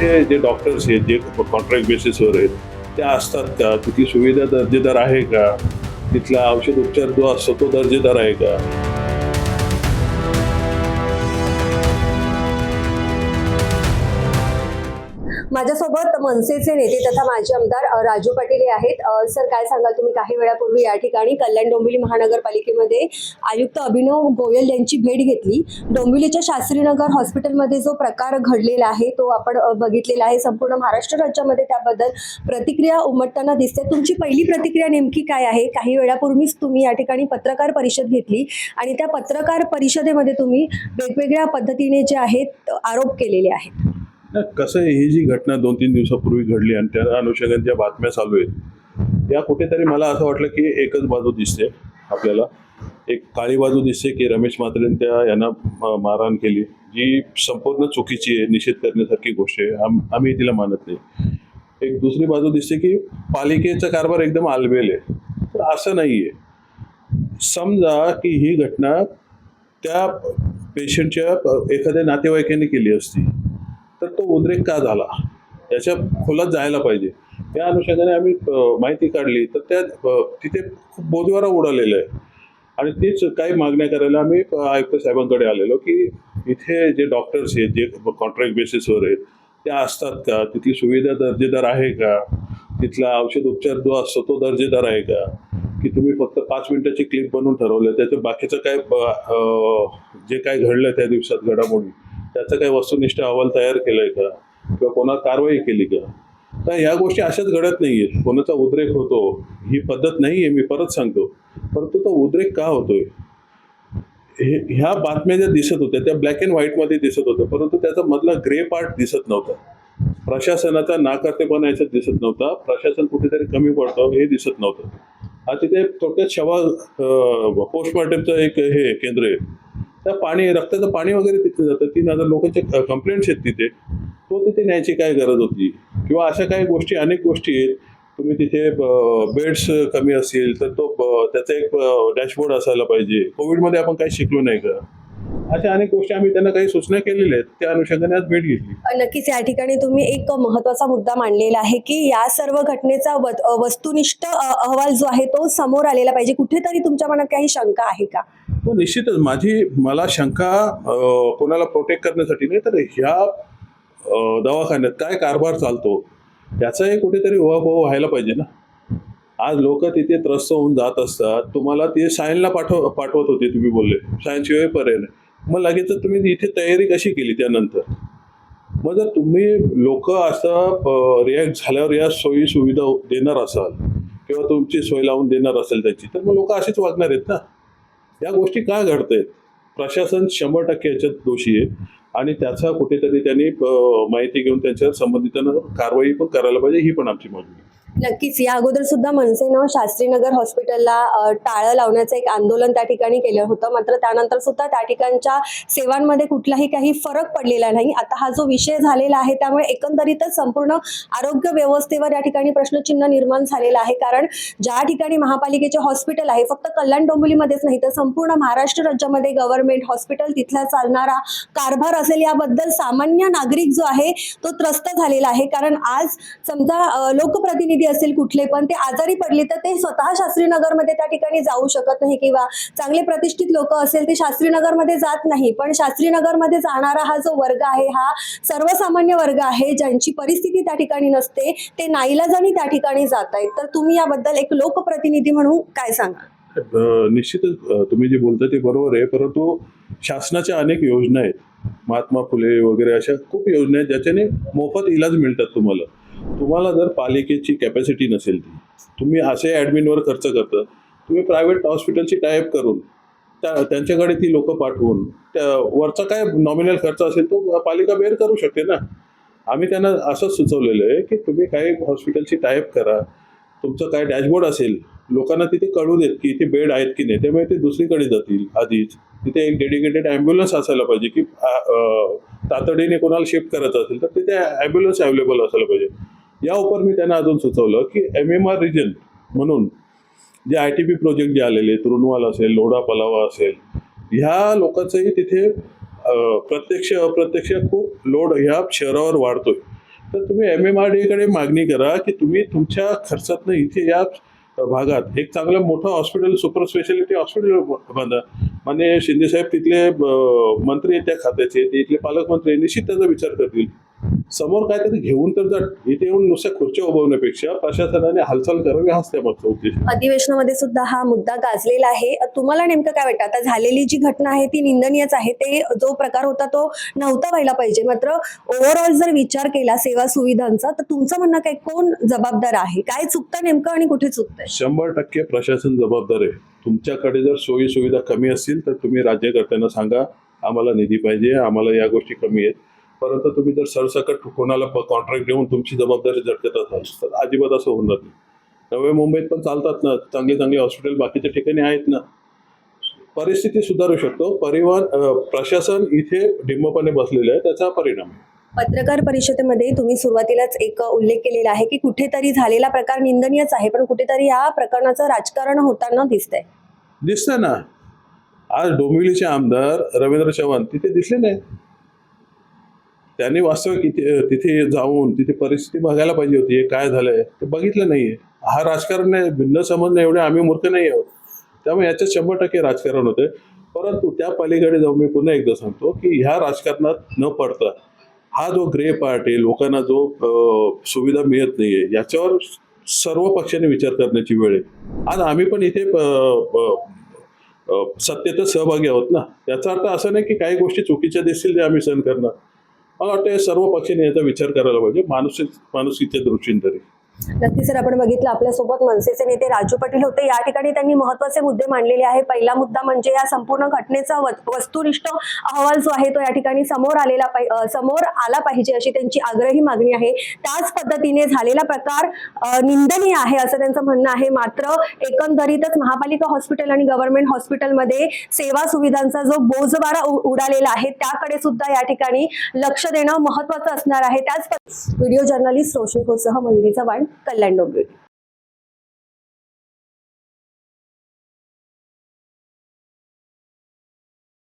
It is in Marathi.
तिथे जे डॉक्टर्स आहेत जे कॉन्ट्रॅक्ट बेसिसवर आहेत ते असतात का, तिथली सुविधा दर्जेदार आहे का, तिथला औषध उपचार जो असतो तो दर्जेदार आहे का. माझ्यासोबत मनसेचे नेते तथा माजी आमदार राजू पाटील हे आहेत. सर, काय सांगाल तुम्ही? काही वेळापूर्वी या ठिकाणी कल्याण डोंबिवली महानगरपालिकेमध्ये आयुक्त अभिनव गोयल यांची भेट घेतली. डोंबिवलीच्या शास्त्रीनगर हॉस्पिटलमध्ये जो प्रकार घडलेला आहे तो आपण बघितलेला आहे. संपूर्ण महाराष्ट्र राज्यामध्ये त्याबद्दल प्रतिक्रिया उमटताना दिसते. तुमची पहिली प्रतिक्रिया नेमकी काय आहे? काही वेळापूर्वीच तुम्ही या ठिकाणी पत्रकार परिषद घेतली आणि त्या पत्रकार परिषदेमध्ये तुम्ही वेगवेगळ्या पद्धतीने जे आहेत आरोप केलेले आहेत. कसं आहे, ही जी घटना 2-3 दिवसापूर्वी घडली आणि त्या अनुषंगाने ज्या बातम्या चालू आहेत या कुठेतरी मला असं वाटलं की एकच बाजू दिसते आपल्याला. एक काळी बाजू दिसते की रमेश म्हात्रेंनी त्या यांना मारहाण केली, जी संपूर्ण चुकीची आहे, निषेध करण्यासारखी गोष्ट आहे, आम्ही तिला मानत नाही. एक दुसरी बाजू दिसते की पालिकेचा कारभार एकदम आलबेल आहे. तर असं नाही आहे. समजा की ही घटना त्या पेशंटच्या एखाद्या नातेवाईकांनी केली असती तर तो उद्रेक का झाला याच्या खोलात जायला पाहिजे. त्या अनुषंगाने आम्ही माहिती काढली तर त्या तिथे खूप बोजवारा उडालेला आहे आणि तीच काही मागण्या करायला आम्ही आयुक्त साहेबांकडे आलेलो की इथे जे डॉक्टर्स आहेत जे कॉन्ट्रॅक्ट बेसिसवर आहेत ते असतात का, तिथली सुविधा दर्जेदार आहे का, तिथला औषध उपचार जो असतो तो दर्जेदार आहे का, की तुम्ही फक्त 5 मिनिटाची क्लिप बनवून ठरवलं त्याचं बाकीचं काय जे काय घडलं त्या दिवसात घडामोडी त्याचा काही वस्तुनिष्ठ अहवाल तयार केलाय का किंवा कोणावर कारवाई केली का. तर ह्या गोष्टी अशाच घडत नाहीयेत. कोणाचा उद्रेक होतो ही पद्धत नाहीये, मी परत सांगतो. परंतु तो उद्रेक का होतोय ह्या बातम्या ज्या दिसत होत्या त्या ब्लॅक अँड व्हाईटमध्ये दिसत होत्या, परंतु त्याचा मधला ग्रे पार्ट दिसत नव्हता. प्रशासनाचा नाकर्तेपणा याच्यात दिसत नव्हता. प्रशासन कुठेतरी कमी पडतं हे दिसत नव्हतं. हा तिथे थोडक्यात पोस्टमॉर्टमचं एक हे केंद्र आहे. त्या रक्ताचं पाणी वगैरे तिथे जातं. 3,000 लोकांचे कंप्लेंट्स आहेत तिथे. तो तिथे न्यायची काय गरज होती किंवा अशा काही गोष्टी अनेक गोष्टी आहेत. तुम्ही तिथे बेड्स कमी असतील तर त्याचा एक डॅशबोर्ड असायला पाहिजे. कोविडमध्ये आपण काही शिकलो नाही का, अशा अनेक गोष्टी आम्ही त्यांना काही सूचना केलेल्या आहेत. त्या अनुषंगाने आज भेट घेतली. नक्कीच या ठिकाणी तुम्ही एक महत्त्वाचा मुद्दा मांडलेला आहे की या सर्व घटनेचा वस्तुनिष्ठ अहवाल जो आहे तो समोर आलेला पाहिजे. कुठेतरी तुमच्या मनात काही शंका आहे का? हो, निश्चितच मला शंका कोणाला प्रोटेक्ट करण्यासाठी नाही तर ह्या दवाखान्यात काय कारभार चालतो त्याचाही कुठेतरी उहापोह व्हायला पाहिजे ना. आज लोक तिथे त्रस्त होऊन जात असतात. तुम्हाला ते सायनला पाठवत होते, तुम्ही बोलले सायनशिवाय पर्याय नाही. मग लगेच तुम्ही इथे तयारी कशी केली त्यानंतर? मग जर तुम्ही लोक असं रिॲक्ट झाल्यावर या सोयी सुविधा देणार असाल किंवा तुमची सोय लावून देणार असेल त्याची, तर मग लोक असेच वागणार आहेत ना. या गोष्टी का घडतायत? प्रशासन 100% याच्यात दोषी आहे आणि त्याचा कुठेतरी त्यांनी माहिती घेऊन त्यांच्या संबंधितांना कारवाई पण करायला पाहिजे, ही पण आमची मागणी आहे. नक्कीच या अगोदर सुद्धा मनसेनं शास्त्रीनगर हॉस्पिटलला टाळं लावण्याचं एक आंदोलन त्या ठिकाणी केलं होतं. मात्र त्यानंतर सुद्धा त्या ठिकाणच्या सेवांमध्ये कुठलाही काही फरक पडलेला नाही. आता हा जो विषय झालेला आहे त्यामुळे एकंदरीतच संपूर्ण आरोग्य व्यवस्थेवर या ठिकाणी प्रश्नचिन्ह निर्माण झालेलं आहे. कारण ज्या ठिकाणी महापालिकेचे हॉस्पिटल आहे फक्त कल्याण डोंबिवलीमध्येच नाही तर संपूर्ण महाराष्ट्र राज्यामध्ये गव्हर्नमेंट हॉस्पिटल तिथला चालणारा कारभार असेल याबद्दल सामान्य नागरिक जो आहे तो त्रस्त झालेला आहे. कारण आज समजा लोकप्रतिनिधी असेल कुठले पण ते आजारी पडले तर ते स्वतः शास्त्रीनगरमध्ये त्या ठिकाणी जाऊ शकत नाही किंवा चांगले प्रतिष्ठित लोक असेल ते शास्त्रीनगरमध्ये जात नाही. पण शास्त्रीनगरमध्ये जाणारा हा जो वर्ग आहे हा सर्वसामान्य वर्ग आहे ज्यांची परिस्थिती त्या ठिकाणी नसते, ते नाईलाजाने त्या ठिकाणी जात आहेत. तर तुम्ही याबद्दल एक लोकप्रतिनिधी म्हणून काय सांगा? निश्चितच तुम्ही जे बोलता ते बरोबर आहे, परंतु शासनाच्या अनेक योजना आहेत. महात्मा फुले वगैरे अशा खूप योजना आहेत ज्याच्याने मोफत इलाज मिळतात. तुम्हाला जर पालिकेची कॅपॅसिटी नसेल तुम्ही असे ॲडमिनवर खर्च करता, तुम्ही प्रायव्हेट हॉस्पिटलची टायअप करून त्यांच्याकडे ती लोक पाठवून त्या वरचा काय नॉमिनल खर्च असेल तो पालिका बेअर करू शकते ना. आम्ही त्यांना असंच सुचवलेलं आहे की तुम्ही काही हॉस्पिटलची टायअप करा, तुमचं काय डॅशबोर्ड असेल लोकांना तिथे कळू देत की इथे बेड आहेत की नाही, त्यामुळे ते दुसरीकडे जातील. आधीच तिथे एक डेडिकेटेड ॲम्ब्युलन्स असायला पाहिजे की तातडीने कोणाला शिफ्ट करायचं असेल तर तिथे ॲम्ब्युलन्स अवेलेबल असायला पाहिजे. या उपर मी त्यांना अजून सुचवलं की MMR रिजन म्हणून जे ITP प्रोजेक्ट जे आलेले तुरुणवाल असेल, लोढा पलावा असेल, ह्या लोकांचंही तिथे प्रत्यक्ष अप्रत्यक्ष खूप लोड ह्या शहरावर वाढतोय. तर तुम्ही MMRDA कडे मागणी करा की तुम्ही तुमच्या खर्चातनं इथे या भागात एक चांगलं मोठं हॉस्पिटल, सुपर स्पेशालिटी हॉस्पिटल बांधा. माननीय शिंदे साहेब तिथले मंत्री आहेत त्या खात्याचे, ते इथले पालकमंत्री आहे, निश्चित त्याचा विचार करतील. समोर काय तरी घेऊन तर जा. इथे येऊन नुसत्या खुर्च्या उभवण्यापेक्षा प्रशासनाने हालचाल करावी, हाच त्यामागचा उद्देश आहे. अधिवेशनामध्ये सुद्धा हा मुद्दा गाजलेला आहे. तुम्हाला नेमकं काय वाटतं? आता झालेली जी घटना आहे ती निंदनीयच आहे. ते जो प्रकार होता तो नव्हता व्हायला पाहिजे. मात्र ओव्हरऑल जर विचार केला सेवा सुविधांचा, तर तुमचं म्हणणं काय, कोण जबाबदार आहे? काय चुकतं नेमकं आणि कुठे चुकतंय? 100% प्रशासन जबाबदार आहे. तुमच्याकडे जर सोयी सुविधा कमी असतील तर तुम्ही राज्यकर्त्यांना सांगा, आम्हाला निधी पाहिजे, आम्हाला या गोष्टी कमी आहेत. परंतु तुम्ही जर सरसकट कोणाला कॉन्ट्रॅक्ट देऊन तुमची जबाबदारी झटकत असाल तर अजिबात असं होणार नाही. नव्या मुंबईत पण चालतात ना चांगले चांगले हॉस्पिटल, बाकीच्या ठिकाणी आहेत ना. परिस्थिती सुधारू शकतो. प्रशासन इथे ढिम्मपणे बसलेलं आहे, त्याचा परिणाम आहे. पत्रकार परिषदेमध्ये तुम्ही सुरुवातीलाच एक उल्लेख केलेला आहे की कुठेतरी झालेला प्रकार निंदनीयच आहे, पण कुठेतरी या प्रकरणाचं राजकारण होताना दिसतंय ना. आज डोंबिवलीचे आमदार रवींद्र चव्हाण तिथे दिसले नाही. त्यांनी वास्तविक तिथे जाऊन तिथे परिस्थिती बघायला पाहिजे होती. हे काय झालंय ते बघितलं नाहीये. हा राजकारण नाही, भिन्न समजणं एवढे आम्ही मूर्ख नाही आहोत. त्यामुळे याच्यात 100% राजकारण होते. परंतु त्या पलीकडे जाऊन मी पुन्हा एकदा सांगतो की ह्या राजकारणात न पडता हा जो ग्रे पार्ट आहे, लोकांना जो सुविधा मिळत नाहीये, याच्यावर सर्व पक्षांनी विचार करण्याची वेळ आहे. आज आम्ही पण इथे सत्तेतच सहभागी आहोत ना. याचा अर्थ असं नाही की काही गोष्टी चुकीच्या दिसतील ते आम्ही सहन करणार. मला वाटतं सर्व पक्षांनी याचा विचार करायला पाहिजे, माणुसकीच्या दृष्टीने तरी. नक्की सर, आपण बघितलं आपल्यासोबत मनसेचे नेते राजू पाटील होते. या ठिकाणी त्यांनी महत्त्वाचे मुद्दे मांडलेले आहे. पहिला मुद्दा म्हणजे या संपूर्ण घटनेचा वस्तुनिष्ठ अहवाल जो आहे तो या ठिकाणी समोर आला पाहिजे अशी त्यांची आग्रही मागणी आहे. त्याच पद्धतीने झालेला प्रकार निंदनीय आहे असं त्यांचं म्हणणं आहे. मात्र एकंदरीतच महापालिका हॉस्पिटल आणि गव्हर्नमेंट हॉस्पिटलमध्ये सेवा सुविधांचा जो बोजवारा उडालेला आहे त्याकडे सुद्धा या ठिकाणी लक्ष देणं महत्त्वाचं असणार आहे. त्याच व्हिडिओ जर्नलिस्ट रोशनी खोतसह मयुरी चव्हाण, कल्याण डोंबिवली.